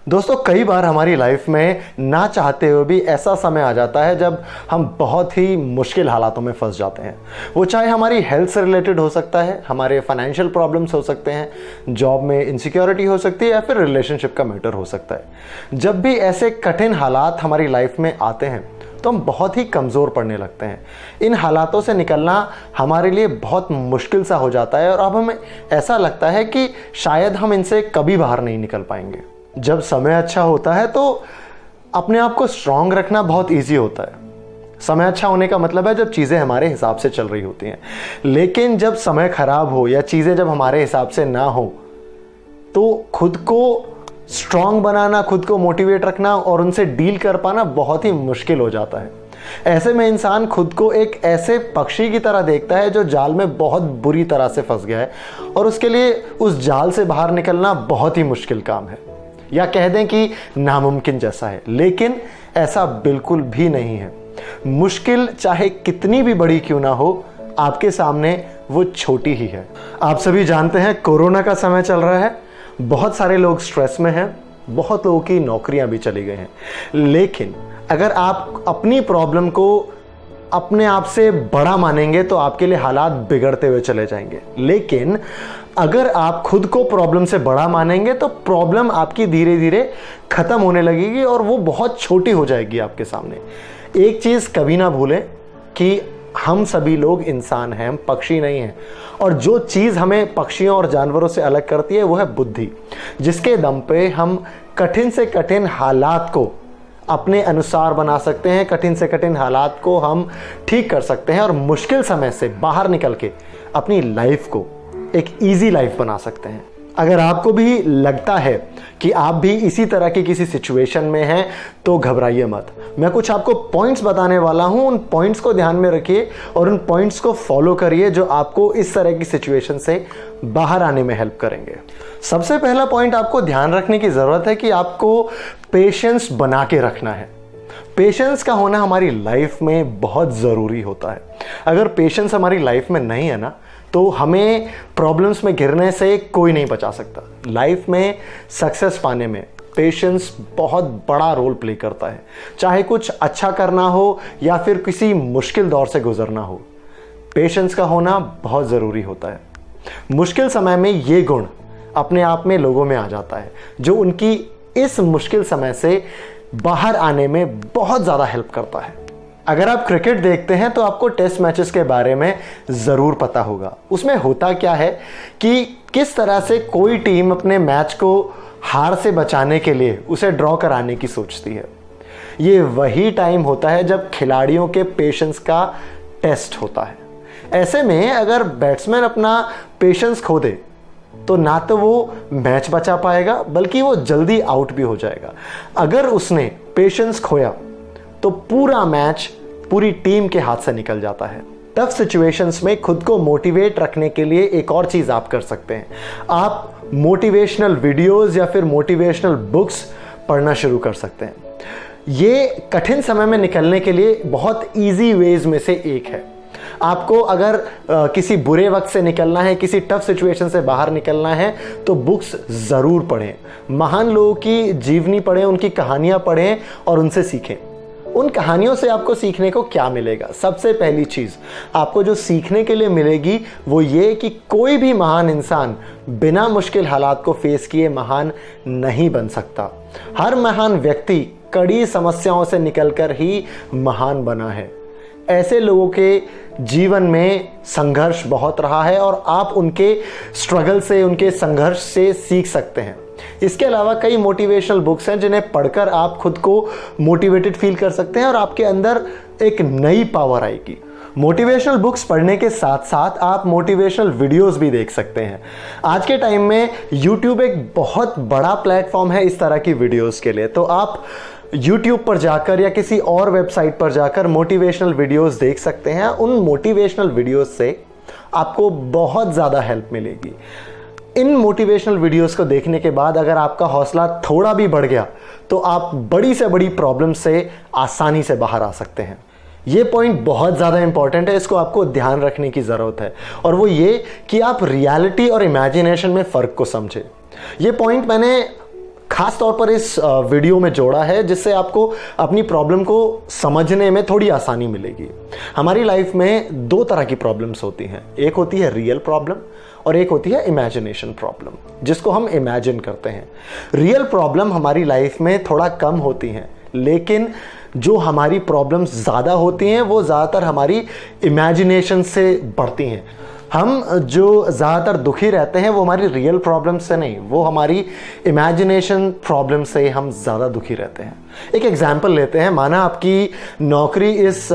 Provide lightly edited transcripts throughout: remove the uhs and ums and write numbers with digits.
दोस्तों, कई बार हमारी लाइफ में ना चाहते हुए भी ऐसा समय आ जाता है जब हम बहुत ही मुश्किल हालातों में फंस जाते हैं। वो चाहे हमारी हेल्थ से रिलेटेड हो सकता है, हमारे फाइनेंशियल प्रॉब्लम्स हो सकते हैं, जॉब में इनसिक्योरिटी हो सकती है या फिर रिलेशनशिप का मैटर हो सकता है। जब भी ऐसे कठिन हालात हमारी लाइफ में आते हैं तो हम बहुत ही कमज़ोर पड़ने लगते हैं। इन हालातों से निकलना हमारे लिए बहुत मुश्किल सा हो जाता है और अब हमें ऐसा लगता है कि शायद हम इनसे कभी बाहर नहीं निकल पाएंगे। जब समय अच्छा होता है तो अपने आप को स्ट्रांग रखना बहुत ईजी होता है। समय अच्छा होने का मतलब है जब चीज़ें हमारे हिसाब से चल रही होती हैं। लेकिन जब समय खराब हो या चीज़ें जब हमारे हिसाब से ना हो तो खुद को स्ट्रांग बनाना, खुद को मोटिवेट रखना और उनसे डील कर पाना बहुत ही मुश्किल हो जाता है। ऐसे में इंसान खुद को एक ऐसे पक्षी की तरह देखता है जो जाल में बहुत बुरी तरह से फंस गया है और उसके लिए उस जाल से बाहर निकलना बहुत ही मुश्किल काम है, या कह दें कि नामुमकिन जैसा है। लेकिन ऐसा बिल्कुल भी नहीं है। मुश्किल चाहे कितनी भी बड़ी क्यों ना हो, आपके सामने वो छोटी ही है। आप सभी जानते हैं कोरोना का समय चल रहा है, बहुत सारे लोग स्ट्रेस में हैं, बहुत लोगों की नौकरियां भी चली गई हैं। लेकिन अगर आप अपनी प्रॉब्लम को अपने आप से बड़ा मानेंगे तो आपके लिए हालात बिगड़ते हुए चले जाएंगे। लेकिन अगर आप खुद को प्रॉब्लम से बड़ा मानेंगे तो प्रॉब्लम आपकी धीरे धीरे खत्म होने लगेगी और वो बहुत छोटी हो जाएगी आपके सामने। एक चीज़ कभी ना भूलें कि हम सभी लोग इंसान हैं, हम पक्षी नहीं हैं। और जो चीज़ हमें पक्षियों और जानवरों से अलग करती है वो है बुद्धि, जिसके दम पे हम कठिन से कठिन हालात को अपने अनुसार बना सकते हैं, कठिन से कठिन हालात को हम ठीक कर सकते हैं और मुश्किल समय से बाहर निकल के अपनी लाइफ को एक इजी लाइफ बना सकते हैं। अगर आपको भी लगता है कि आप भी इसी तरह की किसी सिचुएशन में हैं तो घबराइए मत। मैं कुछ आपको पॉइंट्स बताने वाला हूं, उन पॉइंट्स को ध्यान में रखिए और उन पॉइंट्स को फॉलो करिए जो आपको इस तरह की सिचुएशन से बाहर आने में हेल्प करेंगे। सबसे पहला पॉइंट आपको ध्यान रखने की ज़रूरत है कि आपको पेशेंस बना के रखना है। पेशेंस का होना हमारी लाइफ में बहुत ज़रूरी होता है। अगर पेशेंस हमारी लाइफ में नहीं है ना तो हमें प्रॉब्लम्स में गिरने से कोई नहीं बचा सकता। लाइफ में सक्सेस पाने में पेशेंस बहुत बड़ा रोल प्ले करता है। चाहे कुछ अच्छा करना हो या फिर किसी मुश्किल दौर से गुजरना हो, पेशेंस का होना बहुत ज़रूरी होता है। मुश्किल समय में ये गुण अपने आप में लोगों में आ जाता है जो उनकी इस मुश्किल समय से बाहर आने में बहुत ज़्यादा हेल्प करता है। अगर आप क्रिकेट देखते हैं तो आपको टेस्ट मैचेस के बारे में ज़रूर पता होगा। उसमें होता क्या है कि किस तरह से कोई टीम अपने मैच को हार से बचाने के लिए उसे ड्रॉ कराने की सोचती है। ये वही टाइम होता है जब खिलाड़ियों के पेशेंस का टेस्ट होता है। ऐसे में अगर बैट्समैन अपना पेशेंस खो दे तो ना तो वो मैच बचा पाएगा बल्कि वो जल्दी आउट भी हो जाएगा। अगर उसने पेशेंस खोया तो पूरा मैच पूरी टीम के हाथ से निकल जाता है। टफ सिचुएशंस में खुद को मोटिवेट रखने के लिए एक और चीज़ आप कर सकते हैं। आप मोटिवेशनल वीडियोस या फिर मोटिवेशनल बुक्स पढ़ना शुरू कर सकते हैं। ये कठिन समय में निकलने के लिए बहुत इजी वेज में से एक है। आपको अगर किसी बुरे वक्त से निकलना है, किसी टफ सिचुएशन से बाहर निकलना है तो बुक्स ज़रूर पढ़ें। महान लोगों की जीवनी पढ़ें, उनकी कहानियाँ पढ़ें और उनसे सीखें। उन कहानियों से आपको सीखने को क्या मिलेगा? सबसे पहली चीज़ आपको जो सीखने के लिए मिलेगी वो ये कि कोई भी महान इंसान बिना मुश्किल हालात को फेस किए महान नहीं बन सकता। हर महान व्यक्ति कड़ी समस्याओं से निकलकर ही महान बना है। ऐसे लोगों के जीवन में संघर्ष बहुत रहा है और आप उनके स्ट्रगल से, उनके संघर्ष से सीख सकते हैं। इसके अलावा कई मोटिवेशनल बुक्स हैं जिन्हें पढ़कर आप खुद को मोटिवेटेड फील कर सकते हैं और आपके अंदर एक नई पावर आएगी। मोटिवेशनल बुक्स पढ़ने के साथ साथ आप मोटिवेशनल वीडियोस भी देख सकते हैं। आज के टाइम में YouTube एक बहुत बड़ा प्लेटफॉर्म है इस तरह की वीडियोस के लिए। तो आप YouTube पर जाकर या किसी और वेबसाइट पर जाकर मोटिवेशनल वीडियोस देख सकते हैं। उन मोटिवेशनल वीडियोस से आपको बहुत ज़्यादा हेल्प मिलेगी। इन मोटिवेशनल वीडियोस को देखने के बाद अगर आपका हौसला थोड़ा भी बढ़ गया तो आप बड़ी से बड़ी प्रॉब्लम से आसानी से बाहर आ सकते हैं। ये पॉइंट बहुत ज़्यादा इंपॉर्टेंट है, इसको आपको ध्यान रखने की ज़रूरत है। और वो ये कि आप रियलिटी और इमेजिनेशन में फ़र्क को समझें। ये पॉइंट मैंने खास तौर पर इस वीडियो में जोड़ा है जिससे आपको अपनी प्रॉब्लम को समझने में थोड़ी आसानी मिलेगी। हमारी लाइफ में दो तरह की प्रॉब्लम्स होती हैं, एक होती है रियल प्रॉब्लम और एक होती है इमेजिनेशन प्रॉब्लम, जिसको हम इमेजिन करते हैं। रियल प्रॉब्लम हमारी लाइफ में थोड़ा कम होती हैं, लेकिन जो हमारी प्रॉब्लम्स ज़्यादा होती हैं वो ज़्यादातर हमारी इमेजिनेशन से बढ़ती हैं। हम जो ज़्यादातर दुखी रहते हैं वो हमारी रियल प्रॉब्लम से नहीं, वो हमारी इमेजिनेशन प्रॉब्लम से हम ज़्यादा दुखी रहते हैं। एक एग्जांपल लेते हैं, माना आपकी नौकरी इस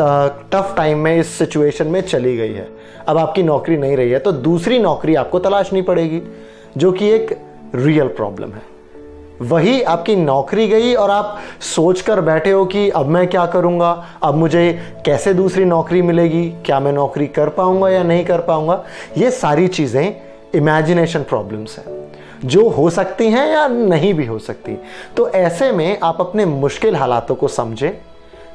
टफ टाइम में, इस सिचुएशन में चली गई है, अब आपकी नौकरी नहीं रही है तो दूसरी नौकरी आपको तलाशनी पड़ेगी, जो कि एक रियल प्रॉब्लम है। वही आपकी नौकरी गई और आप सोचकर बैठे हो कि अब मैं क्या करूंगा, अब मुझे कैसे दूसरी नौकरी मिलेगी, क्या मैं नौकरी कर पाऊंगा या नहीं कर पाऊंगा। ये सारी चीज़ें इमेजिनेशन प्रॉब्लम्स हैं जो हो सकती हैं या नहीं भी हो सकती। तो ऐसे में आप अपने मुश्किल हालातों को समझें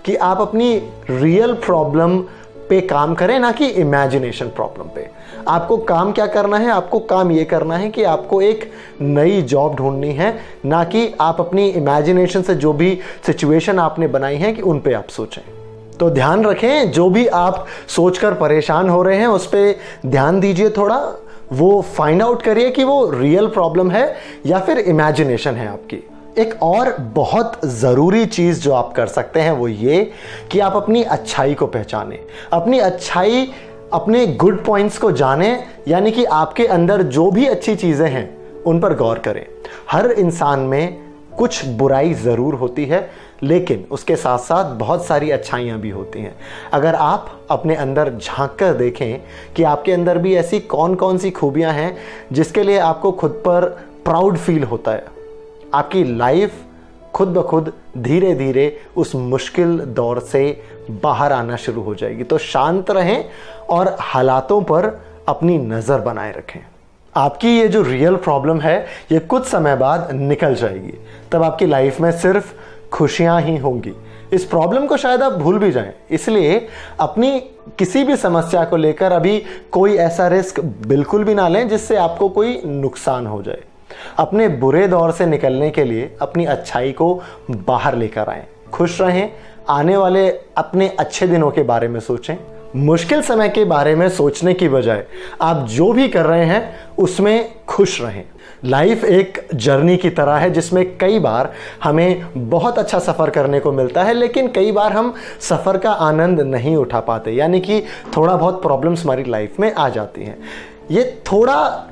कि आप अपनी रियल प्रॉब्लम पे काम करें, ना कि इमेजिनेशन प्रॉब्लम पे। आपको काम क्या करना है, आपको काम ये करना है कि आपको एक नई जॉब ढूंढनी है, ना कि आप अपनी इमेजिनेशन से जो भी सिचुएशन आपने बनाई है कि उन पे आप सोचें। तो ध्यान रखें, जो भी आप सोचकर परेशान हो रहे हैं उस पर ध्यान दीजिए थोड़ा, वो फाइंड आउट करिए कि वो रियल प्रॉब्लम है या फिर इमेजिनेशन है आपकी। एक और बहुत ज़रूरी चीज़ जो आप कर सकते हैं वो ये कि आप अपनी अच्छाई को पहचानें, अपनी अच्छाई, अपने गुड पॉइंट्स को जानें, यानी कि आपके अंदर जो भी अच्छी चीज़ें हैं उन पर गौर करें। हर इंसान में कुछ बुराई ज़रूर होती है, लेकिन उसके साथ साथ बहुत सारी अच्छाइयाँ भी होती हैं। अगर आप अपने अंदर झांक कर देखें कि आपके अंदर भी ऐसी कौन कौन सी खूबियाँ हैं जिसके लिए आपको खुद पर प्राउड फील होता है, आपकी लाइफ खुद ब खुद धीरे धीरे उस मुश्किल दौर से बाहर आना शुरू हो जाएगी। तो शांत रहें और हालातों पर अपनी नज़र बनाए रखें। आपकी ये जो रियल प्रॉब्लम है ये कुछ समय बाद निकल जाएगी, तब आपकी लाइफ में सिर्फ खुशियां ही होंगी। इस प्रॉब्लम को शायद आप भूल भी जाएं, इसलिए अपनी किसी भी समस्या को लेकर अभी कोई ऐसा रिस्क बिल्कुल भी ना लें जिससे आपको कोई नुकसान हो जाए। अपने बुरे दौर से निकलने के लिए अपनी अच्छाई को बाहर लेकर आएं, खुश रहें, आने वाले अपने अच्छे दिनों के बारे में सोचें। मुश्किल समय के बारे में सोचने की बजाय आप जो भी कर रहे हैं उसमें खुश रहें। लाइफ एक जर्नी की तरह है जिसमें कई बार हमें बहुत अच्छा सफ़र करने को मिलता है, लेकिन कई बार हम सफ़र का आनंद नहीं उठा पाते, यानी कि थोड़ा बहुत प्रॉब्लम्स हमारी लाइफ में आ जाती हैं। ये थोड़ा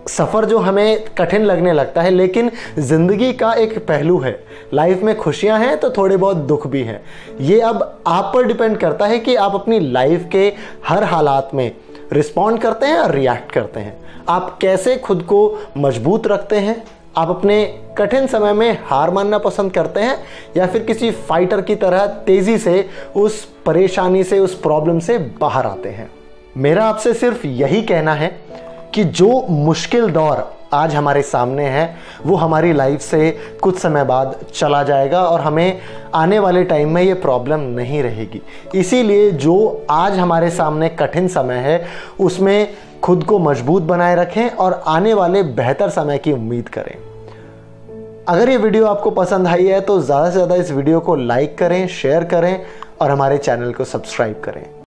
सफ़र जो हमें कठिन लगने लगता है, लेकिन ज़िंदगी का एक पहलू है। लाइफ में खुशियां हैं तो थोड़े बहुत दुख भी हैं। ये अब आप पर डिपेंड करता है कि आप अपनी लाइफ के हर हालात में रिस्पॉन्ड करते हैं और रिएक्ट करते हैं। आप कैसे खुद को मजबूत रखते हैं, आप अपने कठिन समय में हार मानना पसंद करते हैं या फिर किसी फाइटर की तरह तेज़ी से उस परेशानी से, उस प्रॉब्लम से बाहर आते हैं। मेरा आपसे सिर्फ यही कहना है कि जो मुश्किल दौर आज हमारे सामने है वो हमारी लाइफ से कुछ समय बाद चला जाएगा और हमें आने वाले टाइम में ये प्रॉब्लम नहीं रहेगी। इसीलिए जो आज हमारे सामने कठिन समय है उसमें खुद को मजबूत बनाए रखें और आने वाले बेहतर समय की उम्मीद करें। अगर ये वीडियो आपको पसंद आई है तो ज़्यादा से ज़्यादा इस वीडियो को लाइक करें, शेयर करें और हमारे चैनल को सब्सक्राइब करें।